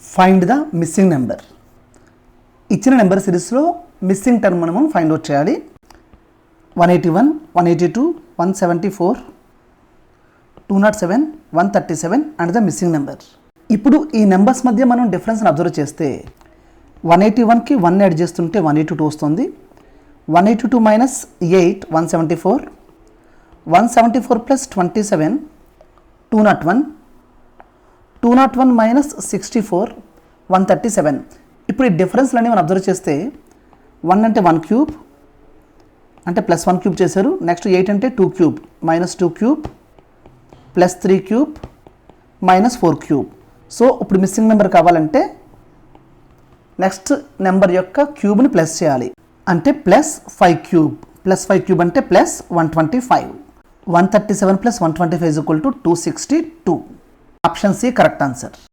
Find the missing number. ఇచ్చిన number సిరీస్లో missing term మనం ఫైండ్ అవుట్ చేయాలి. 181, 182, 174, 207, 137 అండ్ ద మిస్సింగ్ నెంబర్. ఇప్పుడు ఈ నెంబర్స్ మధ్య మనం డిఫరెన్స్ని అబ్జర్వ్ చేస్తే 181కి 1 యాడ్ చేస్తుంటే 182 వస్తుంది. 182 మైనస్ 8 174, 174 ప్లస్ 27 201, 201 మైనస్ 64 137. ఇప్పుడు ఈ డిఫరెన్స్లన్నీ మనం అబ్జర్వ్ చేస్తే 1 అంటే 1 క్యూబ్ అంటే ప్లస్ 1 క్యూబ్ చేశారు. నెక్స్ట్ 8 అంటే 2 cube minus 2 cube plus 3 cube minus 4 cube. So ఇప్పుడు మిస్సింగ్ నెంబర్ కావాలంటే నెక్స్ట్ నెంబర్ యొక్క క్యూబ్ని ప్లస్ చేయాలి. అంటే ప్లస్ 5 క్యూబ్. ప్లస్ 5 క్యూబ్ అంటే plus 125. 137 plus 125 equal to 262. Option C correct answer.